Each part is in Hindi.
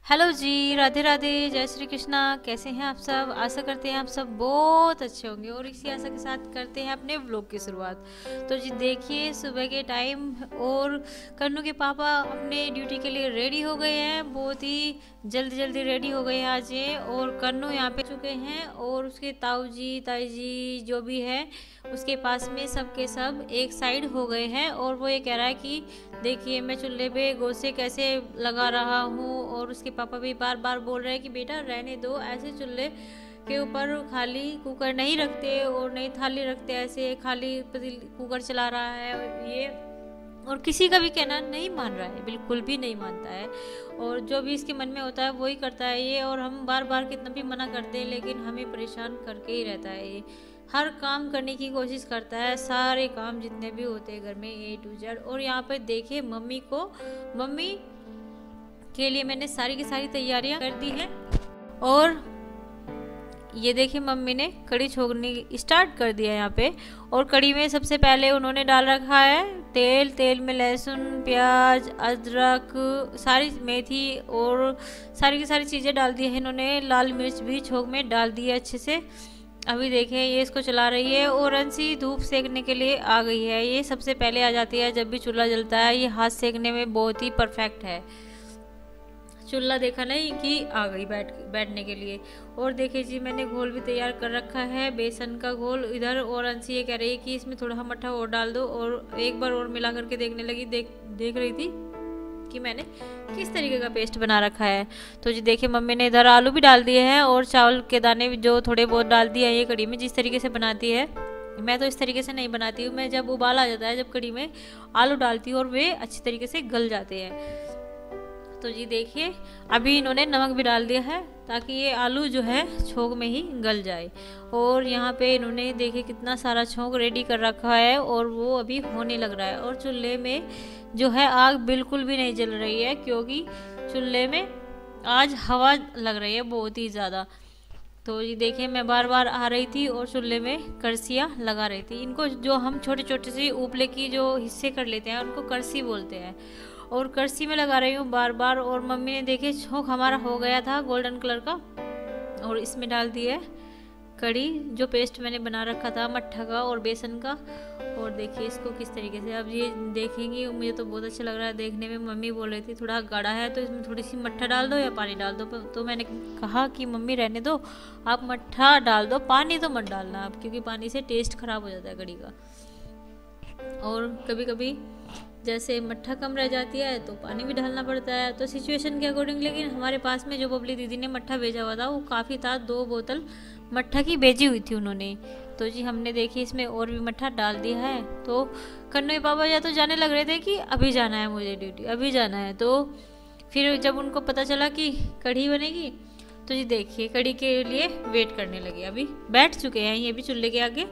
हेलो जी, राधे राधे, जय श्री कृष्णा। कैसे हैं आप सब? आशा करते हैं आप सब बहुत अच्छे होंगे और इसी आशा के साथ करते हैं अपने व्लॉग की शुरुआत। तो जी देखिए, सुबह के टाइम और कन्नू के पापा अपने ड्यूटी के लिए रेडी हो गए हैं। बहुत ही जल्दी जल्दी रेडी हो गए हैं आज ये। और कन्नू यहाँ पे चुके हैं और उसके ताऊ जी ताई जी जो भी है उसके पास में सब के सब एक साइड हो गए हैं। और वो ये कह रहा है कि देखिए मैं चूल्हे पे गोसे कैसे लगा रहा हूँ। और उसके पापा भी बार बार बोल रहे हैं कि बेटा रहने दो, ऐसे चूल्हे के ऊपर खाली कुकर नहीं रखते और नहीं थाली रखते, ऐसे खाली कुकर चला रहा है और ये। और किसी का भी कहना नहीं मान रहा है, बिल्कुल भी नहीं मानता है। और जो भी इसके मन में होता है वही करता है ये। और हम बार बार कितना भी मना करते हैं लेकिन हमें परेशान करके ही रहता है ये। हर काम करने की कोशिश करता है, सारे काम जितने भी होते हैं घर में A to Z। और यहाँ पे देखिए मम्मी के लिए मैंने सारी की सारी तैयारियां कर दी हैं। और ये देखिए मम्मी ने कड़ी छोकनी स्टार्ट कर दिया यहाँ पे। और कड़ी में सबसे पहले उन्होंने डाल रखा है तेल में लहसुन, प्याज, अदरक, सारी मेथी और सारी की सारी चीज़ें डाल दी है इन्होंने। लाल मिर्च भी छोंक में डाल दी है अच्छे से। अभी देखें ये इसको चला रही है और अंशी धूप सेकने के लिए आ गई है। ये सबसे पहले आ जाती है जब भी चूल्हा जलता है। ये हाथ सेकने में बहुत ही परफेक्ट है। चूल्हा देखा नहीं कि आ गई बैठने के लिए। और देखिए जी मैंने घोल भी तैयार कर रखा है, बेसन का घोल इधर। और अंशी ये कह रही है कि इसमें थोड़ा मट्ठा और डाल दो। और एक बार और मिला करके देखने लगी, देख रही थी कि मैंने किस तरीके का पेस्ट बना रखा है। तो जी देखिए मम्मी ने इधर आलू भी डाल दिए हैं और चावल के दाने जो थोड़े बहुत डाल दिए हैं। ये कड़ी में जिस तरीके से बनाती है, मैं तो इस तरीके से नहीं बनाती हूँ। मैं जब उबाल आ जाता है, जब कड़ी में आलू डालती हूँ और वे अच्छी तरीके से गल जाते हैं। तो जी देखिए अभी इन्होंने नमक भी डाल दिया है ताकि ये आलू जो है छोंक में ही गल जाए। और यहाँ पे इन्होंने देखिए कितना सारा छोंक रेडी कर रखा है और वो अभी होने लग रहा है। और चूल्हे में जो है आग बिल्कुल भी नहीं जल रही है क्योंकि चूल्हे में आज हवा लग रही है बहुत ही ज़्यादा। तो ये देखिए मैं बार बार आ रही थी और चूल्हे में करसियाँ लगा रही थी। इनको जो हम छोटे छोटे से उपले की जो हिस्से कर लेते हैं उनको करसी बोलते हैं। और करसी में लगा रही हूँ बार बार। और मम्मी ने देखे छोंक हमारा हो गया था गोल्डन कलर का और इसमें डाल दी है कड़ी, जो पेस्ट मैंने बना रखा था मट्ठा का और बेसन का। और देखिए इसको किस तरीके से अब ये देखेंगी। मुझे तो बहुत अच्छा लग रहा है देखने में। मम्मी बोल रही थी थोड़ा गाढ़ा है तो इसमें थोड़ी सी मट्ठा डाल दो या पानी डाल दो। तो मैंने कहा कि मम्मी रहने दो, आप मट्ठा डाल दो, पानी तो मत डालना आप, क्योंकि पानी से टेस्ट खराब हो जाता है कड़ी का। और कभी कभी जैसे मट्ठा कम रह जाती है तो पानी भी डालना पड़ता है, तो सिचुएशन के अकॉर्डिंग। लेकिन हमारे पास में जो बबली दीदी ने मट्ठा भेजा हुआ था वो काफ़ी था, 2 बोतल मट्ठा की भेजी हुई थी उन्होंने। तो जी हमने देखी इसमें और भी मट्ठा डाल दिया है। तो कन्नू के पापा या तो जाने लग रहे थे कि अभी जाना है मुझे ड्यूटी, अभी जाना है। तो फिर जब उनको पता चला कि कढ़ी बनेगी तो जी देखिए कढ़ी के लिए वेट करने लगे। अभी बैठ चुके हैं ये भी चूल्हे के आगे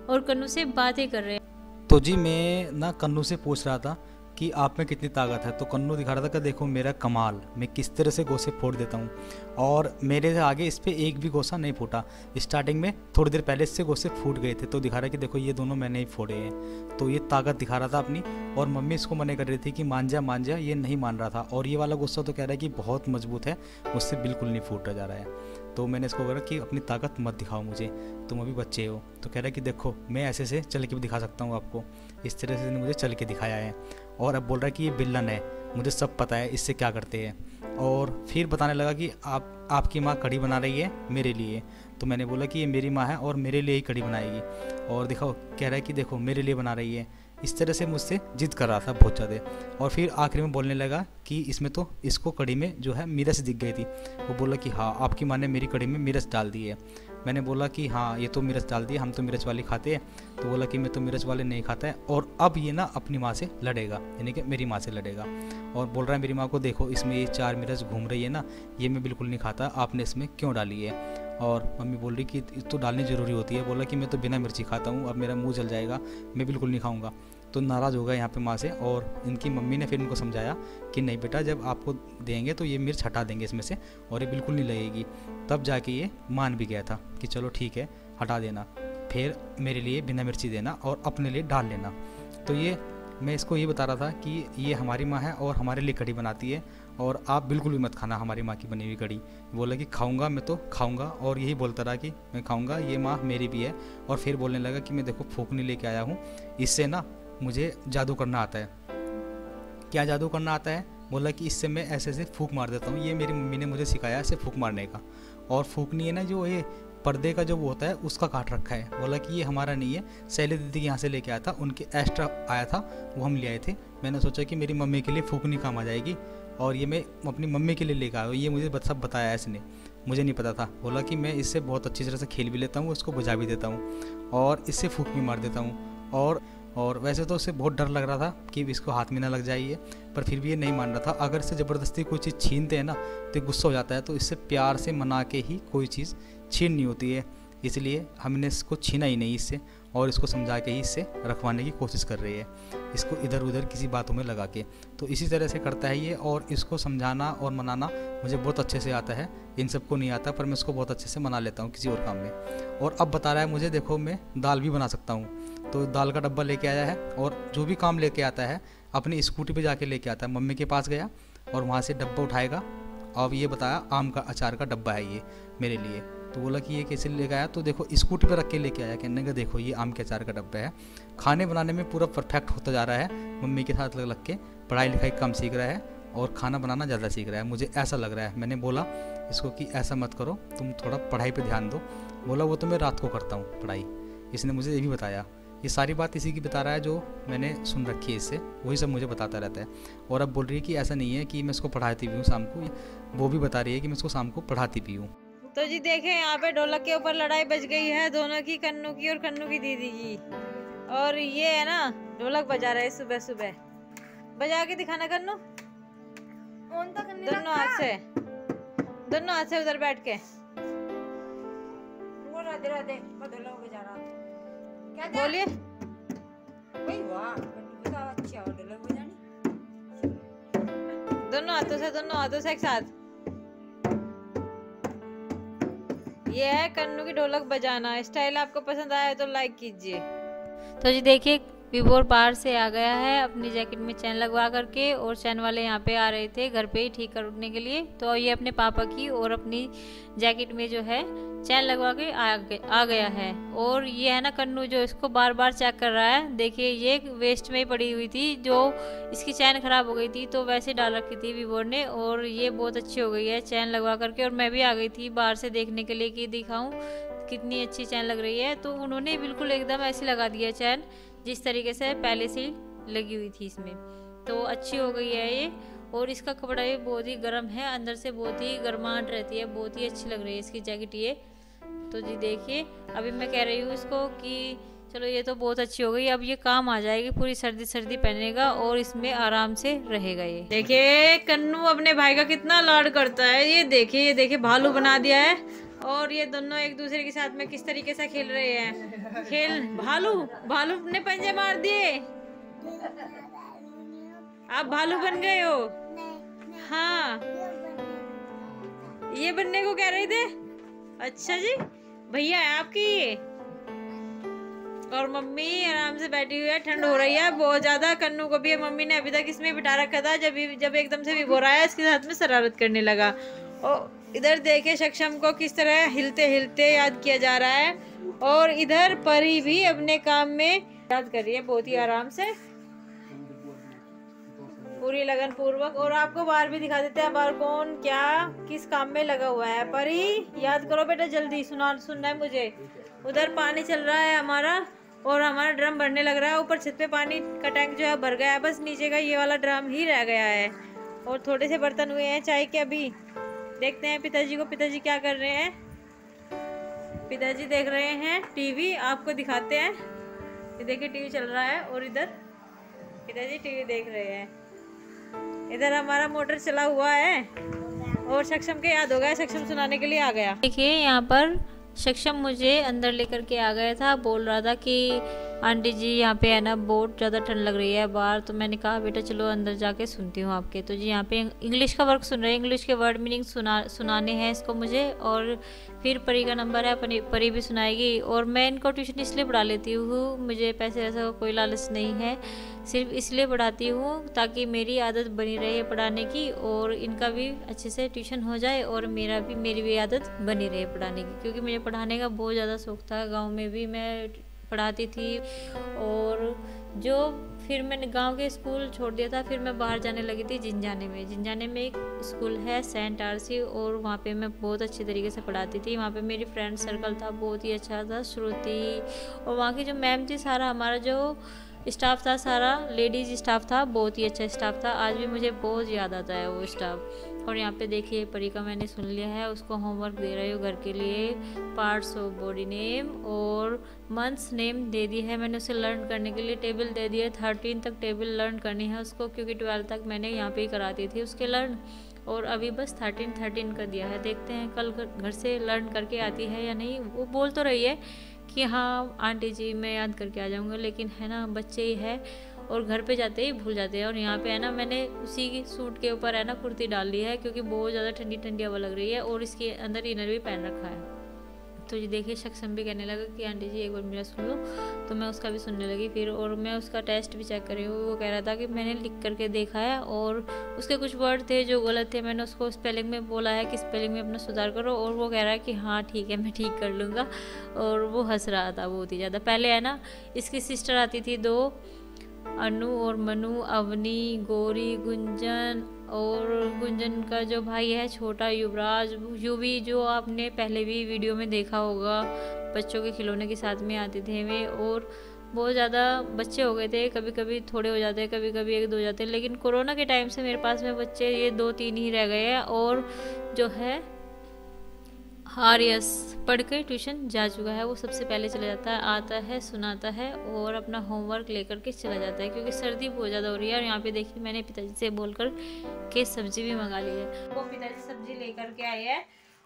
और कन्नू से बातें कर रहे हैं। तो जी मैं ना कन्नू से पूछ रहा था कि आप में कितनी ताकत है। तो कन्नू दिखा रहा था कि देखो मेरा कमाल, मैं किस तरह से गोसे फोड़ देता हूँ। और मेरे से आगे इस पर एक भी गोसा नहीं फूटा। स्टार्टिंग में थोड़ी देर पहले इससे गोसे फूट गए थे। तो दिखा रहा है कि देखो ये दोनों मैंने ही फोड़े हैं। तो ये ताकत दिखा रहा था अपनी। और मम्मी इसको मना कर रही थी कि मान जा, ये नहीं मान रहा था। और ये वाला गुस्सा तो कह रहा है कि बहुत मजबूत है, मुझसे बिल्कुल नहीं फूटा जा रहा है। तो मैंने इसको कहा कि अपनी ताकत मत दिखाओ मुझे, तुम अभी बच्चे हो। तो कह रहा है कि देखो मैं ऐसे से चल के भी दिखा सकता हूँ आपको, इस तरह से मुझे चल के दिखाया है। और अब बोल रहा है कि ये बिल्लन है, मुझे सब पता है इससे क्या करते हैं। और फिर बताने लगा कि आपकी माँ कढ़ी बना रही है मेरे लिए। तो मैंने बोला कि ये मेरी माँ है और मेरे लिए ही कढ़ी बनाएगी। और दिखाओ, कह रहा है कि देखो मेरे लिए बना रही है। इस तरह से मुझसे जिद कर रहा था बहुत ज़्यादा। और फिर आखिर में बोलने लगा कि इसमें तो इसको कढ़ी में जो है मिर्च दिख गई थी। वो बोला कि हाँ आपकी माँ ने मेरी कढ़ी में मिर्च डाल दी है। मैंने बोला कि हाँ ये तो मिर्च डाल दी है, हम तो मिर्च वाली खाते हैं। तो बोला कि मैं तो मिर्च वाले नहीं खाता है। और अब ये ना अपनी माँ से लड़ेगा, यानी कि मेरी माँ से लड़ेगा। और बोल रहा है मेरी माँ को, देखो इसमें ये 4 मिर्च घूम रही है ना, ये मैं बिल्कुल नहीं खाता, आपने इसमें क्यों डाली है। और मम्मी बोल रही कि तो डालनी ज़रूरी होती है। बोला कि मैं तो बिना मिर्ची खाता हूँ, अब मेरा मुँह जल जाएगा, मैं बिल्कुल नहीं खाऊँगा। तो नाराज़ हो गया यहाँ पे माँ से। और इनकी मम्मी ने फिर इनको समझाया कि नहीं बेटा, जब आपको देंगे तो ये मिर्च हटा देंगे इसमें से और ये बिल्कुल नहीं लगेगी। तब जाके ये मान भी गया था कि चलो ठीक है हटा देना, फिर मेरे लिए बिना मिर्ची देना और अपने लिए डाल लेना। तो ये मैं इसको ये बता रहा था कि ये हमारी माँ है और हमारे लिए कढ़ी बनाती है। और आप बिल्कुल भी मत खाना हमारी माँ की बनी हुई कढ़ी। बोला कि खाऊंगा, मैं तो खाऊंगा, और यही बोलता रहा कि मैं खाऊंगा, ये माँ मेरी भी है। और फिर बोलने लगा कि मैं देखो फूकनी लेके आया हूँ, इससे ना मुझे जादू करना आता है। क्या जादू करना आता है? बोला कि इससे मैं ऐसे ऐसे फूक मार देता हूँ, ये मेरी मम्मी ने मुझे सिखाया ऐसे फूक मारने का। और फूकनी है ना जो ये पर्दे का जो वो होता है उसका काट रखा है। बोला कि ये हमारा नहीं है, सैली दीदी के यहाँ से लेके आया था, उनके एक्स्ट्रा आया था वो हम ले आए थे। मैंने सोचा कि मेरी मम्मी के लिए फूकनी काम आ जाएगी, और ये मैं अपनी मम्मी के लिए लेकर आया हूँ। ये मुझे सब बताया इसने, मुझे नहीं पता था। बोला कि मैं इससे बहुत अच्छी तरह से खेल भी लेता हूँ, उसको बुझा भी देता हूँ और इससे फूक भी मार देता हूँ। और वैसे तो उससे बहुत डर लग रहा था कि इसको हाथ में ना लग जाइए, पर फिर भी ये नहीं मान रहा था। अगर इससे ज़बरदस्ती कोई चीज़ छीनते हैं ना तो गुस्सा हो जाता है, तो इससे प्यार से मना के ही कोई चीज़ छीननी होती है। इसलिए हमने इसको छीना ही नहीं इससे, और इसको समझा के ही इससे रखवाने की कोशिश कर रही है, इसको इधर उधर किसी बातों में लगा के। तो इसी तरह से करता है ये, और इसको समझाना और मनाना मुझे बहुत अच्छे से आता है। इन सबको नहीं आता, पर मैं इसको बहुत अच्छे से मना लेता हूँ किसी और काम में। और अब बता रहा है मुझे, देखो मैं दाल भी बना सकता हूँ। तो दाल का डब्बा लेके आया है, और जो भी काम लेके आता है अपनी स्कूटी पे जाके लेके आता है। मम्मी के पास गया और वहाँ से डब्बा उठाएगा, और ये बताया आम का अचार का डब्बा है ये मेरे लिए। तो बोला कि ये कैसे लेके आया? तो देखो स्कूटी पे रख के लेके आया, कहने का देखो ये आम के अचार का डब्बा है। खाने बनाने में पूरा परफेक्ट होता जा रहा है, मम्मी के साथ लग लग के पढ़ाई लिखाई कम सीख रहा है और खाना बनाना ज़्यादा सीख रहा है, मुझे ऐसा लग रहा है। मैंने बोला इसको कि ऐसा मत करो, तुम थोड़ा पढ़ाई पे ध्यान दो। बोला वो तो मैं रात को करता हूँ पढ़ाई। इसने मुझे ये भी बताया, ये सारी बात इसी की बता रहा है जो मैंने सुन रखी है इससे, वही सब मुझे बताता रहता है। और अब बोल रही है कि ऐसा नहीं है कि मैं इसको पढ़ाती भी हूँ शाम को, वो भी बता रही है कि मैं इसको शाम को पढ़ाती भी हूँ। तो जी देखें यहाँ पे ढोलक के ऊपर लड़ाई बच गई है दोनों की, कन्नू की और कन्नू की दीदी की। और ये है ना ढोलक बजा रहे सुबह सुबह, बजा के दिखाना कन्नू, दोनों हाथ से उधर बैठ के राधे राधे ढोलक बजा रहा, बोलिए। अच्छा ढोलक बजानी दोनों हाथों से एक साथ। ये है कन्नू की ढोलक बजाना स्टाइल। आपको पसंद आया तो लाइक कीजिए। तो जी देखिए विभोर बाहर से आ गया है अपनी जैकेट में चैन लगवा करके, और चैन वाले यहाँ पे आ रहे थे घर पे ही ठीक करने के लिए। तो ये अपने पापा की और अपनी जैकेट में जो है चैन लगवा के आ गया है। और ये है ना कन्नू जो इसको बार बार चेक कर रहा है। देखिए ये वेस्ट में ही पड़ी हुई थी, जो इसकी चैन खराब हो गई थी तो वैसे डाल रखी थी विभोर ने, और ये बहुत अच्छी हो गई है चैन लगवा करके। और मैं भी आ गई थी बाहर से देखने के लिए कि दिखाऊं कितनी अच्छी चैन लग रही है। तो उन्होंने बिल्कुल एकदम ऐसी लगा दिया चैन जिस तरीके से पहले से लगी हुई थी इसमें, तो अच्छी हो गई है ये। और इसका कपड़ा भी बहुत ही गर्म है, अंदर से बहुत ही गर्माहट रहती है, बहुत ही अच्छी लग रही है इसकी जैकेट ये। तो जी देखिए अभी मैं कह रही हूँ इसको कि चलो ये तो बहुत अच्छी हो गई, अब ये काम आ जाएगी, पूरी सर्दी सर्दी पहनेगा और इसमें आराम से रहेगा। ये देखिए कन्नू अपने भाई का कितना लाड करता है। ये देखिए भालू बना दिया है, और ये दोनों एक दूसरे के साथ में किस तरीके से खेल रहे हैं। भालू ने पंजे मार दिए, आप भालू बन गए हो। हाँ ये बनने को कह रहे थे। अच्छा जी भैया है आपकी ये, और मम्मी आराम से बैठी हुई है। ठंड हो रही है बहुत ज्यादा। कन्नू को भी मम्मी ने अभी तक इसमें बिठा रखा था, जब एकदम से विभोर आया इसके साथ में शरारत करने लगा। और इधर देखे सक्षम को किस तरह हिलते हिलते याद किया जा रहा है, और इधर परी भी अपने काम में याद कर रही है बहुत ही आराम से, पूरी लगन पूर्वक। और आपको बाहर भी दिखा देते हैं बाहर कौन क्या किस काम में लगा हुआ है। परी याद करो बेटा जल्दी, सुनना है मुझे। उधर पानी चल रहा है हमारा, और हमारा ड्रम भरने लग रहा है। ऊपर छत पे पानी का टैंक जो है भर गया है, बस नीचे का ये वाला ड्रम ही रह गया है। और थोड़े से बर्तन हुए हैं चाय के। अभी देखते हैं पिताजी को, पिताजी क्या कर रहे हैं। पिताजी देख रहे हैं टीवी, आपको दिखाते हैं। ये देखिए टीवी चल रहा है, और इधर पिताजी टीवी देख रहे हैं। इधर हमारा मोटर चला हुआ है, और सक्षम के याद हो गया, सक्षम सुनाने के लिए आ गया। देखिए यहाँ पर सक्षम मुझे अंदर लेकर के आ गया था, बोल रहा था कि आंटी जी यहाँ पे है ना बहुत ज़्यादा ठंड लग रही है बाहर। तो मैंने कहा बेटा चलो अंदर जाके सुनती हूँ आपके। तो जी यहाँ पे इंग्लिश का वर्क सुन रहे हैं, इंग्लिश के वर्ड मीनिंग सुनाने हैं इसको मुझे, और फिर परी का नंबर है, परी भी सुनाएगी। और मैं इनको ट्यूशन इसलिए पढ़ा लेती हूँ, मुझे पैसे ऐसा कोई लालच नहीं है, सिर्फ इसलिए पढ़ाती हूँ ताकि मेरी आदत बनी रहे पढ़ाने की, और इनका भी अच्छे से ट्यूशन हो जाए और मेरी भी आदत बनी रहे पढ़ाने की, क्योंकि मुझे पढ़ाने का बहुत ज़्यादा शौक था। गांव में भी मैं पढ़ाती थी, और जो फिर मैंने गांव के स्कूल छोड़ दिया था, फिर मैं बाहर जाने लगी थी जिंजाने में एक स्कूल है सेंट आरसी, और वहाँ पे मैं बहुत अच्छी तरीके से पढ़ाती थी। वहाँ पे मेरी फ्रेंड सर्कल था, बहुत ही अच्छा था, श्रुति, और वहाँ की जो मैम थी, सारा हमारा जो स्टाफ था, सारा लेडीज़ स्टाफ था, बहुत ही अच्छा स्टाफ था। आज भी मुझे बहुत याद आता है वो स्टाफ। और यहाँ पे देखिए परी का मैंने सुन लिया है, उसको होमवर्क दे रही हूँ घर के लिए, पार्ट्स ऑफ बॉडी नेम और मंथ्स नेम दे दी है मैंने उसे लर्न करने के लिए। टेबल दे दिया है, 13 तक टेबल लर्न करनी है उसको, क्योंकि 12 तक मैंने यहाँ पे ही कराती थी उसके लर्न, और अभी बस 13 कर दिया है। देखते हैं कल घर से लर्न करके आती है या नहीं। वो बोल तो रही है कि हाँ आंटी जी मैं याद करके आ जाऊँगा, लेकिन है ना बच्चे ही है और घर पे जाते ही भूल जाते हैं। और यहाँ पे है ना मैंने उसी की सूट के ऊपर है ना कुर्ती डाल ली है, क्योंकि बहुत ज़्यादा ठंडी ठंडी हवा लग रही है, और इसके अंदर इनर भी पहन रखा है। तो ये देखिए सक्षम भी कहने लगा कि आंटी जी एक बार मेरा सुन लो, तो मैं उसका भी सुनने लगी फिर। और मैं उसका टेस्ट भी चेक कर रही हूँ। वो कह रहा था कि मैंने लिख करके देखा है और उसके कुछ वर्ड थे जो गलत थे, मैंने उसको स्पेलिंग में बोला है कि स्पेलिंग में अपना सुधार करो, और वो कह रहा है कि हाँ ठीक है मैं ठीक कर लूँगा। और वो हंस रहा था बहुत ही ज़्यादा। पहले है ना इसकी सिस्टर आती थी 2, अनु और मनु, अवनी, गौरी, गुंजन, और गुंजन का जो भाई है छोटा युवराज, युवी, जो आपने पहले भी वीडियो में देखा होगा, बच्चों के खिलौने के साथ में आते थे वे। और बहुत ज़्यादा बच्चे हो गए थे, कभी कभी थोड़े हो जाते हैं, कभी कभी 1-2 हो जाते हैं, लेकिन कोरोना के टाइम से मेरे पास में बच्चे ये 2-3 ही रह गए हैं। और जो है आर्यस पढ़ के ट्यूशन जा चुका है, वो सबसे पहले चला जाता है, आता है, सुनाता है और अपना होमवर्क लेकर के चला जाता है, क्योंकि सर्दी बहुत ज़्यादा हो रही है। और यहाँ पे देखिए मैंने पिताजी से बोलकर के सब्जी भी मंगा ली है। वो पिताजी सब्जी लेकर के आए हैं,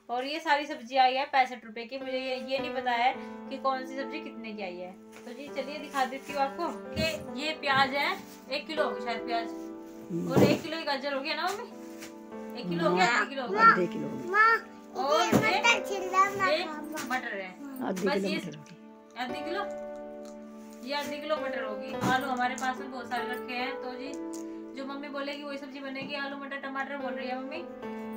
और ये सारी सब्जी आई है 65 रुपए की। मुझे ये नहीं पता है कि कौन सी सब्जी कितने की आई है। तो जी चलिए दिखा देती हूँ आपको कि ये प्याज है 1 किलो होगी शायद प्याज, और 1 किलो गाजर हो गया ना मम्मी, 1 किलो हो गया, 1 किलो हो गया, 1 किलो, और ये मटर है बस, ये आधी किलो, ये आधी किलो मटर होगी। आलू हमारे पास में बहुत सारे रखे हैं, तो जी जो मम्मी बोलेगी वही सब्जी बनेगी। आलू मटर टमाटर बोल रही है मम्मी।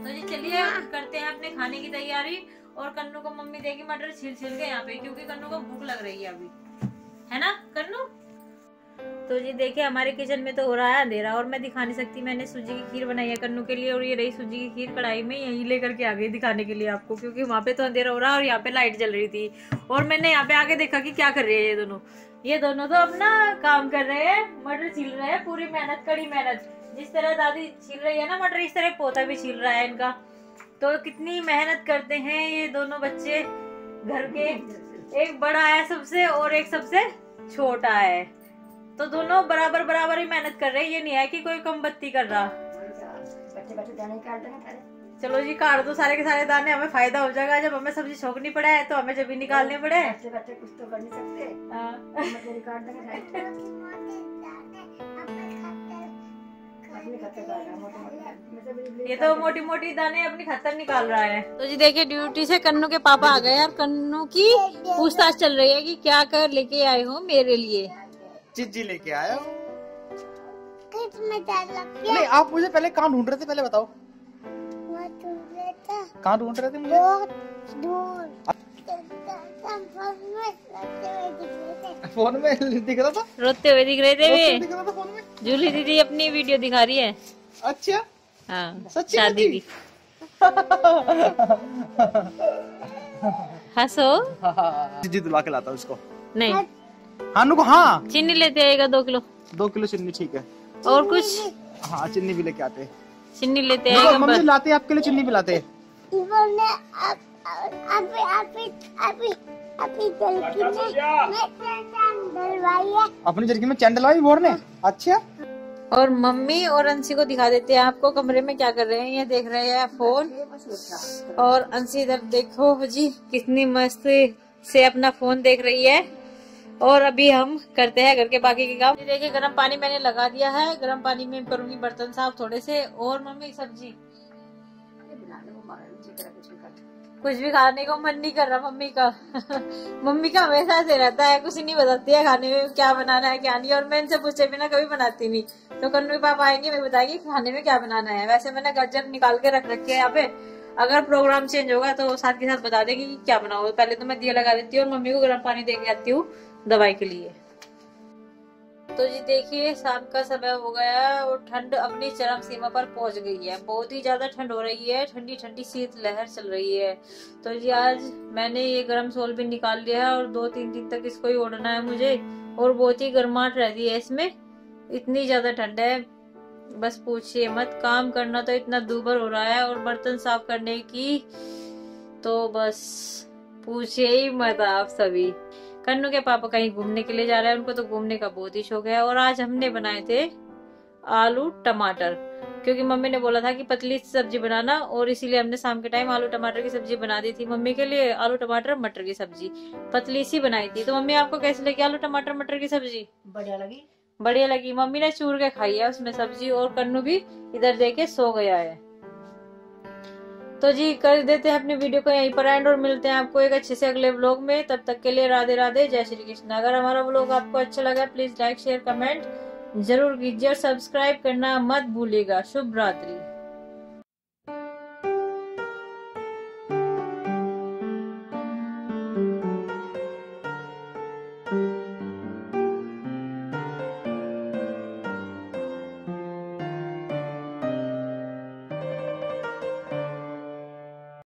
तो जी चलिए करते हैं अपने खाने की तैयारी। और कन्नू को मम्मी देगी मटर छील के यहाँ पे, क्योंकि कन्नू को भूख लग रही है अभी, है ना कन्नू। तो जी देखिए हमारे किचन में तो हो रहा है अंधेरा, और मैं दिखा नहीं सकती। मैंने सूजी की खीर बनाई है कन्नू के लिए, और ये रही सूजी की खीर कढ़ाई में, यहीं लेकर के आ गई दिखाने के लिए आपको, क्योंकि वहाँ पे तो अंधेरा हो रहा है और यहाँ पे लाइट जल रही थी। और मैंने यहाँ पे आके देखा कि क्या कर रहे हैं ये दोनों तो अपना काम कर रहे हैं, मटर छील रहे हैं, पूरी मेहनत, कड़ी मेहनत। जिस तरह दादी छील रही है ना मटर, इस तरह पोता भी छील रहा है इनका। तो कितनी मेहनत करते हैं ये दोनों बच्चे घर के। एक बड़ा है सबसे और एक सबसे छोटा है, तो दोनों बराबर ही मेहनत कर रहे हैं। ये नहीं है कि कोई कम बत्ती कर रहा। चलो जी काट दो सारे के सारे दाने, हमें फायदा हो जाएगा। जब हमें सब्जी शौक नहीं पड़ा है तो हमें जब भी निकालने पड़े। कुछ तो कर नहीं सकते। ये तो मोटी मोटी दाने अपनी खतर निकाल रहा है। तो जी देखिए ड्यूटी से कन्नू के पापा आ गए और कन्नू की पूछताछ चल रही है कि क्या कर लेके आए हो मेरे लिए। चिज्जी लेके आया हूँ। नहीं आप मुझे पहले कहाँ ढूंढ रहे थे, पहले बताओ। कहाँ ढूंढ रहे थे मुझे? फोन में दिख रहा था, रोते हुए दिख रहे थे वे। दिख रहा था फोन में। जूली दीदी अपनी वीडियो दिखा रही है। अच्छा हाँ सच्ची शादी की। हंसो। चिज्जी दिलवा के लाता उसको। नहीं हानू को। हाँ चीनी लेते आएगा 2 किलो। 2 किलो चीनी ठीक है। और कुछ? हाँ चीनी भी लेके आते हैं। चीनी लेते आएगा। मम्मी लाते आपके लिए चीनी भी लाते हैं। अपनी जर्की में चैन डलवाई बोर ने। अच्छा और मम्मी और अंशी को दिखा देते हैं आपको कमरे में क्या कर रहे हैं। ये देख रहे हैं फोन, और अंशी इधर देखो जी कितनी मस्त से अपना फोन देख रही है। और अभी हम करते हैं घर के बाकी के काम। देखिए गर्म पानी मैंने लगा दिया है, गर्म पानी में करूंगी बर्तन साफ थोड़े से। और मम्मी सब्जी हमारा जी करा कुछ भी कर। कुछ भी खाने को मन नहीं कर रहा मम्मी का। मम्मी का हमेशा ऐसे रहता है, कुछ नहीं बताती है खाने में क्या बनाना है क्या नहीं, और मैं इनसे पूछे बिना कभी बनाती नहीं। तो कन्नू के पापा आएंगे, मैं बताएगी खाने में क्या बनाना है। वैसे मैंने गाजर निकाल के रख रखी है यहाँ पे, अगर प्रोग्राम चेंज होगा तो साथ के साथ बता देगी कि क्या बनाओ। पहले तो मैं दिया लगा देती हूँ और मम्मी को गर्म पानी दे के आती हूँ दवाई के लिए। तो जी देखिए शाम का समय हो गया और ठंड अपनी चरम सीमा पर पहुंच गई है। बहुत ही ज्यादा ठंड हो रही है, ठंडी ठंडी शीत लहर चल रही है। तो जी आज मैंने ये गर्म सोल भी निकाल लिया है और 2-3 दिन तक इसको ही ओढ़ना है मुझे, और बहुत ही गर्माहट रहती है इसमें, इतनी ज्यादा ठंड है बस पूछिए मत। काम करना तो इतना दूभर हो रहा है और बर्तन साफ करने की तो बस पूछिए ही मत आप सभी। कन्नू के पापा कहीं घूमने के लिए जा रहे हैं, उनको तो घूमने का बहुत ही शौक है। और आज हमने बनाए थे आलू टमाटर, क्योंकि मम्मी ने बोला था कि पतली सब्जी बनाना, और इसीलिए हमने शाम के टाइम आलू टमाटर की सब्जी बना दी थी मम्मी के लिए। आलू टमाटर मटर की सब्जी पतली सी बनाई थी। तो मम्मी आपको कैसी लगी आलू टमाटर मटर की सब्जी? बढ़िया लगी, बढ़िया लगी। मम्मी ने चूर के खाई है उसमें सब्जी, और कन्नू भी इधर देके सो गया है। तो जी कर देते हैं अपनी वीडियो को यहीं पर एंड, और मिलते हैं आपको एक अच्छे से अगले व्लॉग में। तब तक के लिए राधे राधे, जय श्री कृष्ण। अगर हमारा व्लॉग आपको अच्छा लगा प्लीज लाइक शेयर कमेंट जरूर कीजिए और सब्सक्राइब करना मत भूलिएगा। शुभ रात्रि।